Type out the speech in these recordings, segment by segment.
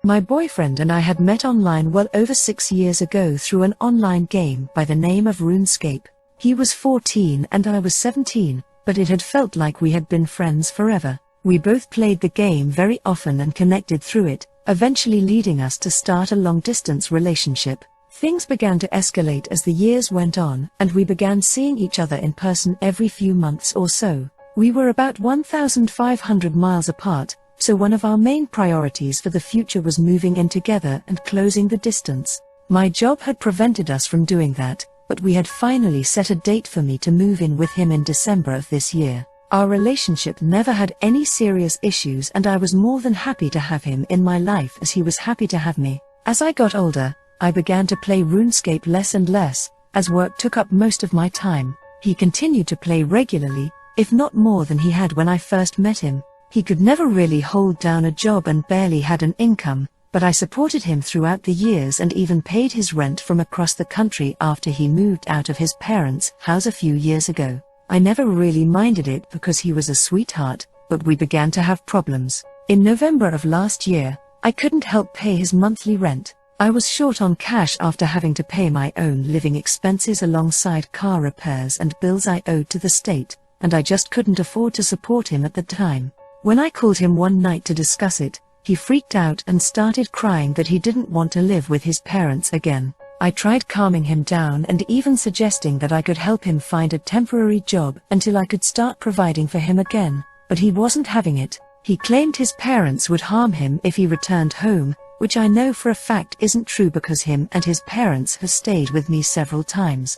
My boyfriend and I had met online well over 6 years ago through an online game by the name of Runescape. He was 14 and I was 17, but it had felt like we had been friends forever. We both played the game very often and connected through it, eventually leading us to start a long-distance relationship. Things began to escalate as the years went on, and we began seeing each other in person every few months or so. We were about 1,500 miles apart, so one of our main priorities for the future was moving in together and closing the distance. My job had prevented us from doing that, but we had finally set a date for me to move in with him in December of this year. Our relationship never had any serious issues and I was more than happy to have him in my life as he was happy to have me. As I got older, I began to play RuneScape less and less, as work took up most of my time. He continued to play regularly, if not more than he had when I first met him. He could never really hold down a job and barely had an income, but I supported him throughout the years and even paid his rent from across the country after he moved out of his parents' house a few years ago. I never really minded it because he was a sweetheart, but we began to have problems. In November of last year, I couldn't help pay his monthly rent. I was short on cash after having to pay my own living expenses alongside car repairs and bills I owed to the state, and I just couldn't afford to support him at the time. When I called him one night to discuss it, he freaked out and started crying that he didn't want to live with his parents again. I tried calming him down and even suggesting that I could help him find a temporary job until I could start providing for him again, but he wasn't having it. He claimed his parents would harm him if he returned home, which I know for a fact isn't true because him and his parents have stayed with me several times.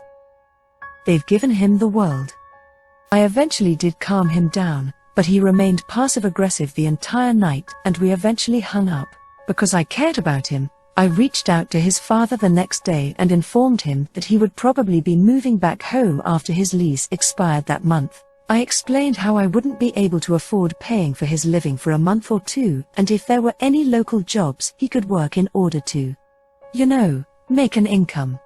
They've given him the world. I eventually did calm him down, but he remained passive-aggressive the entire night and we eventually hung up. Because I cared about him, I reached out to his father the next day and informed him that he would probably be moving back home after his lease expired that month. I explained how I wouldn't be able to afford paying for his living for a month or two and if there were any local jobs he could work in order to, make an income.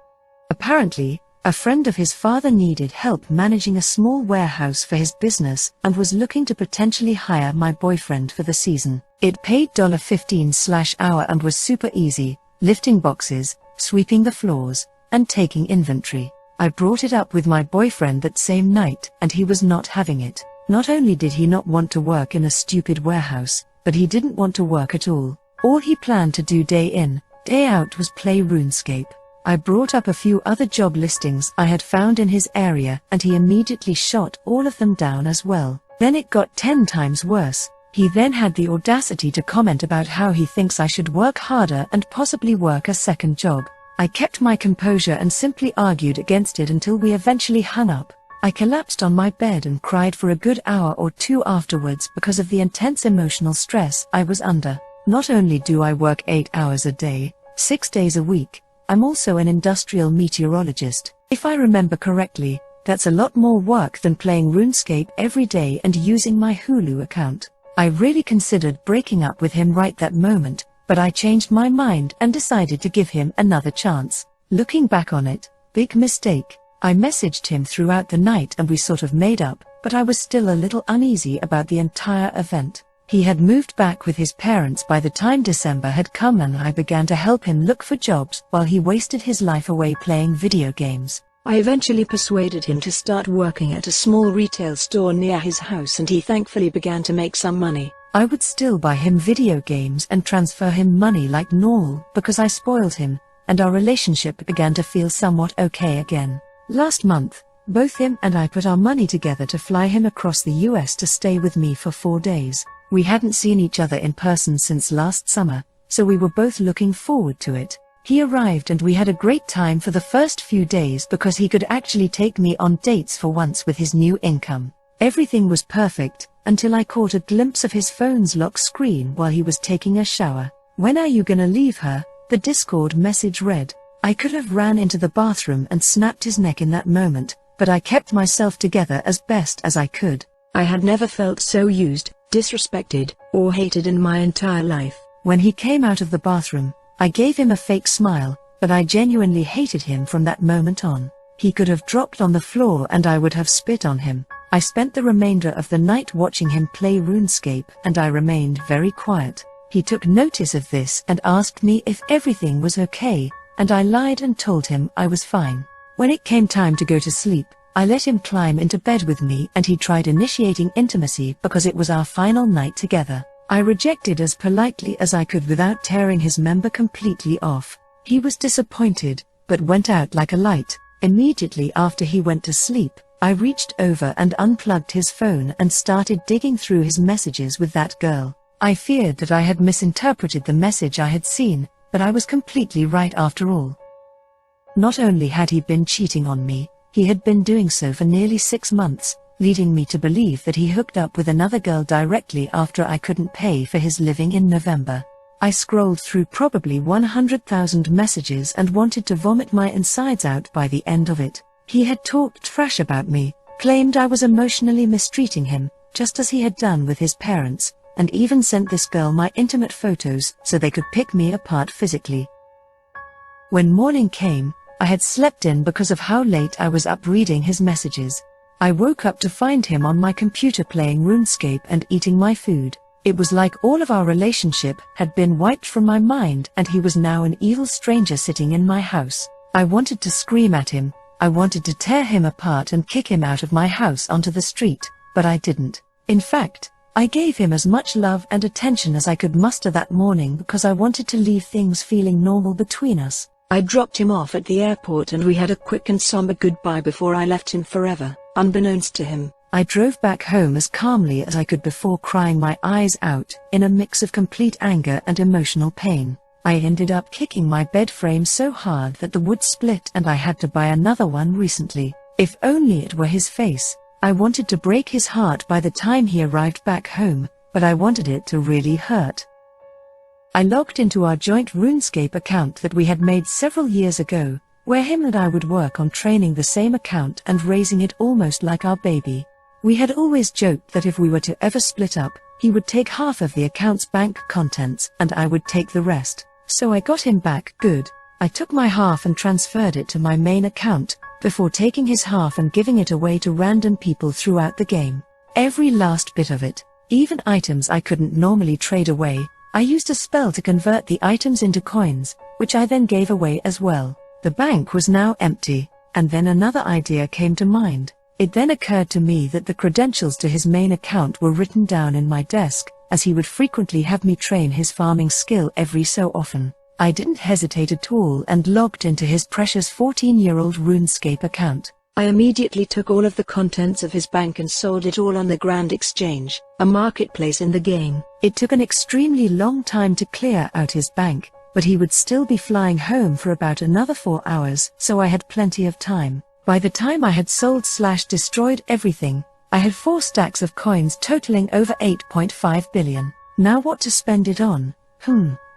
Apparently, a friend of his father needed help managing a small warehouse for his business and was looking to potentially hire my boyfriend for the season. It paid $15/hour and was super easy, lifting boxes, sweeping the floors, and taking inventory. I brought it up with my boyfriend that same night and he was not having it. Not only did he not want to work in a stupid warehouse, but he didn't want to work at all. All he planned to do day in, day out was play RuneScape. I brought up a few other job listings I had found in his area and he immediately shot all of them down as well. Then it got 10 times worse. He then had the audacity to comment about how he thinks I should work harder and possibly work a second job. I kept my composure and simply argued against it until we eventually hung up. I collapsed on my bed and cried for a good hour or two afterwards because of the intense emotional stress I was under. Not only do I work 8 hours a day, 6 days a week, I'm also an industrial meteorologist. If I remember correctly, that's a lot more work than playing RuneScape every day and using my Hulu account. I really considered breaking up with him right that moment, but I changed my mind and decided to give him another chance. Looking back on it, big mistake. I messaged him throughout the night and we sort of made up, but I was still a little uneasy about the entire event. He had moved back with his parents by the time December had come and I began to help him look for jobs while he wasted his life away playing video games. I eventually persuaded him to start working at a small retail store near his house and he thankfully began to make some money. I would still buy him video games and transfer him money like normal because I spoiled him, and our relationship began to feel somewhat okay again. Last month, both him and I put our money together to fly him across the US to stay with me for 4 days. We hadn't seen each other in person since last summer, so we were both looking forward to it. He arrived and we had a great time for the first few days because he could actually take me on dates for once with his new income. Everything was perfect, until I caught a glimpse of his phone's lock screen while he was taking a shower. "When are you gonna leave her?" the Discord message read. I could have ran into the bathroom and snapped his neck in that moment, but I kept myself together as best as I could. I had never felt so used, disrespected, or hated in my entire life. When he came out of the bathroom, I gave him a fake smile, but I genuinely hated him from that moment on. He could have dropped on the floor and I would have spit on him. I spent the remainder of the night watching him play RuneScape and I remained very quiet. He took notice of this and asked me if everything was okay, and I lied and told him I was fine. When it came time to go to sleep, I let him climb into bed with me and he tried initiating intimacy because it was our final night together. I rejected as politely as I could without tearing his member completely off. He was disappointed, but went out like a light. Immediately after he went to sleep, I reached over and unplugged his phone and started digging through his messages with that girl. I feared that I had misinterpreted the message I had seen, but I was completely right after all. Not only had he been cheating on me, he had been doing so for nearly 6 months, leading me to believe that he hooked up with another girl directly after I couldn't pay for his living in November. I scrolled through probably 100,000 messages and wanted to vomit my insides out by the end of it. He had talked trash about me, claimed I was emotionally mistreating him, just as he had done with his parents, and even sent this girl my intimate photos so they could pick me apart physically. When morning came, I had slept in because of how late I was up reading his messages. I woke up to find him on my computer playing Runescape and eating my food. It was like all of our relationship had been wiped from my mind and he was now an evil stranger sitting in my house. I wanted to scream at him. I wanted to tear him apart and kick him out of my house onto the street, but I didn't. In fact, I gave him as much love and attention as I could muster that morning because I wanted to leave things feeling normal between us. I dropped him off at the airport and we had a quick and somber goodbye before I left him forever, unbeknownst to him. I drove back home as calmly as I could before crying my eyes out, in a mix of complete anger and emotional pain. I ended up kicking my bed frame so hard that the wood split and I had to buy another one recently. If only it were his face. I wanted to break his heart by the time he arrived back home, but I wanted it to really hurt. I logged into our joint Runescape account that we had made several years ago, where him and I would work on training the same account and raising it almost like our baby. We had always joked that if we were to ever split up, he would take half of the account's bank contents and I would take the rest. So I got him back good. I took my half and transferred it to my main account, before taking his half and giving it away to random people throughout the game. Every last bit of it, even items I couldn't normally trade away, I used a spell to convert the items into coins, which I then gave away as well. The bank was now empty, and then another idea came to mind. It then occurred to me that the credentials to his main account were written down in my desk, as he would frequently have me train his farming skill every so often. I didn't hesitate at all and logged into his precious 14-year-old Runescape account. I immediately took all of the contents of his bank and sold it all on the Grand Exchange, a marketplace in the game. It took an extremely long time to clear out his bank, but he would still be flying home for about another 4 hours, so I had plenty of time. By the time I had sold/destroyed everything, I had 4 stacks of coins totaling over 8.5 billion. Now what to spend it on?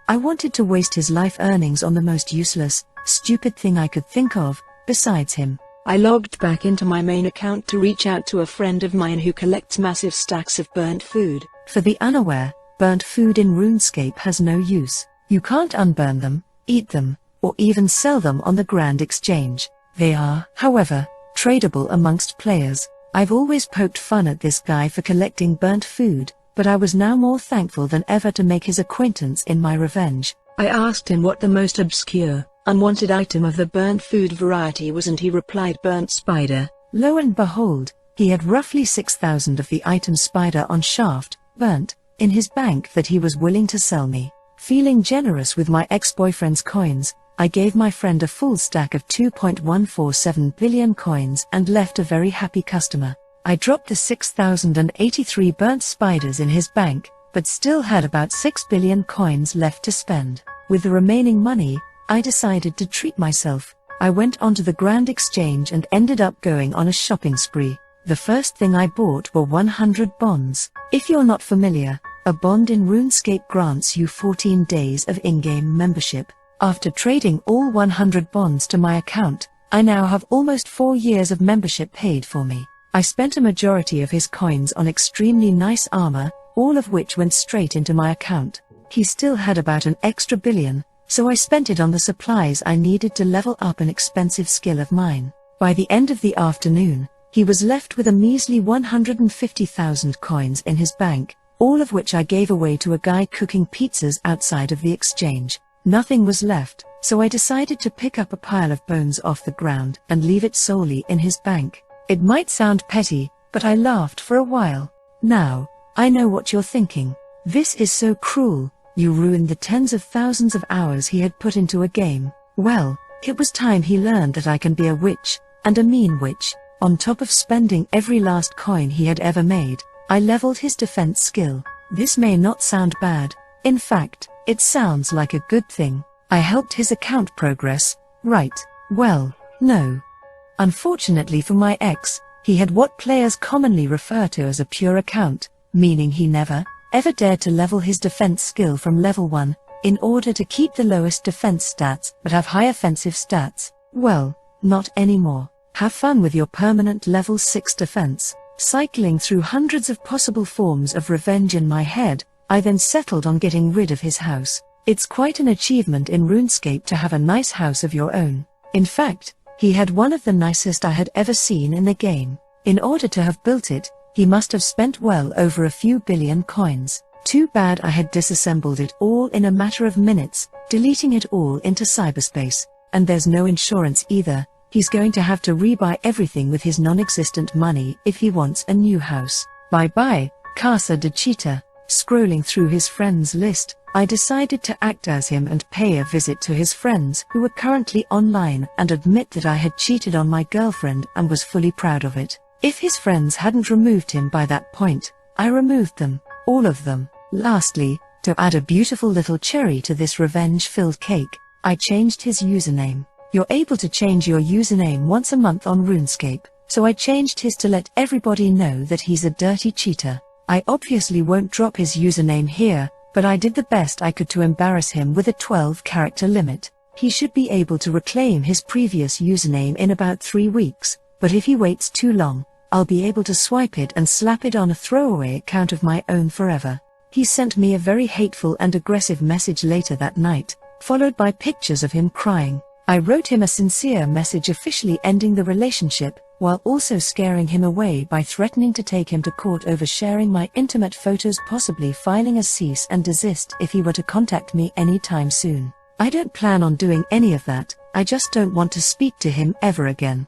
I wanted to waste his life earnings on the most useless, stupid thing I could think of, besides him. I logged back into my main account to reach out to a friend of mine who collects massive stacks of burnt food. For the unaware, burnt food in RuneScape has no use. You can't unburn them, eat them, or even sell them on the Grand Exchange. They are, however, tradable amongst players. I've always poked fun at this guy for collecting burnt food, but I was now more thankful than ever to make his acquaintance in my revenge. I asked him what the most obscure, unwanted item of the burnt food variety was and he replied burnt spider. Lo and behold, he had roughly 6,000 of the item spider on shaft, burnt, in his bank that he was willing to sell me. Feeling generous with my ex-boyfriend's coins, I gave my friend a full stack of 2.147 billion coins and left a very happy customer. I dropped the 6,083 burnt spiders in his bank, but still had about 6 billion coins left to spend. With the remaining money, I decided to treat myself. I went onto the Grand Exchange and ended up going on a shopping spree. The first thing I bought were 100 bonds. If you're not familiar, a bond in RuneScape grants you 14 days of in-game membership. After trading all 100 bonds to my account, I now have almost 4 years of membership paid for me. I spent a majority of his coins on extremely nice armor, all of which went straight into my account. He still had about an extra billion, so I spent it on the supplies I needed to level up an expensive skill of mine. By the end of the afternoon, he was left with a measly 150,000 coins in his bank, all of which I gave away to a guy cooking pizzas outside of the exchange. Nothing was left, so I decided to pick up a pile of bones off the ground and leave it solely in his bank. It might sound petty, but I laughed for a while. Now, I know what you're thinking. This is so cruel, you ruined the tens of thousands of hours he had put into a game. Well, it was time he learned that I can be a witch, and a mean witch. On top of spending every last coin he had ever made, I leveled his defense skill. This may not sound bad. In fact, it sounds like a good thing. I helped his account progress, right? Well, no. Unfortunately for my ex, he had what players commonly refer to as a pure account, meaning he never, ever dared to level his defense skill from level 1, in order to keep the lowest defense stats but have high offensive stats. Well, not anymore. Have fun with your permanent level 6 defense. Cycling through hundreds of possible forms of revenge in my head, I then settled on getting rid of his house. It's quite an achievement in Runescape to have a nice house of your own. In fact, he had one of the nicest I had ever seen in the game. In order to have built it, he must have spent well over a few billion coins. Too bad I had disassembled it all in a matter of minutes, deleting it all into cyberspace. And there's no insurance either. He's going to have to rebuy everything with his non-existent money if he wants a new house. Bye-bye, Casa de Cheetah. Scrolling through his friends list, I decided to act as him and pay a visit to his friends who were currently online and admit that I had cheated on my girlfriend and was fully proud of it. If his friends hadn't removed him by that point, I removed them, all of them. Lastly, to add a beautiful little cherry to this revenge-filled cake, I changed his username. You're able to change your username once a month on RuneScape, so I changed his to let everybody know that he's a dirty cheater. I obviously won't drop his username here, but I did the best I could to embarrass him with a 12-character limit. He should be able to reclaim his previous username in about 3 weeks, but if he waits too long, I'll be able to swipe it and slap it on a throwaway account of my own forever. He sent me a very hateful and aggressive message later that night, followed by pictures of him crying. I wrote him a sincere message officially ending the relationship, while also scaring him away by threatening to take him to court over sharing my intimate photos, possibly filing a cease and desist if he were to contact me anytime soon. I don't plan on doing any of that, I just don't want to speak to him ever again.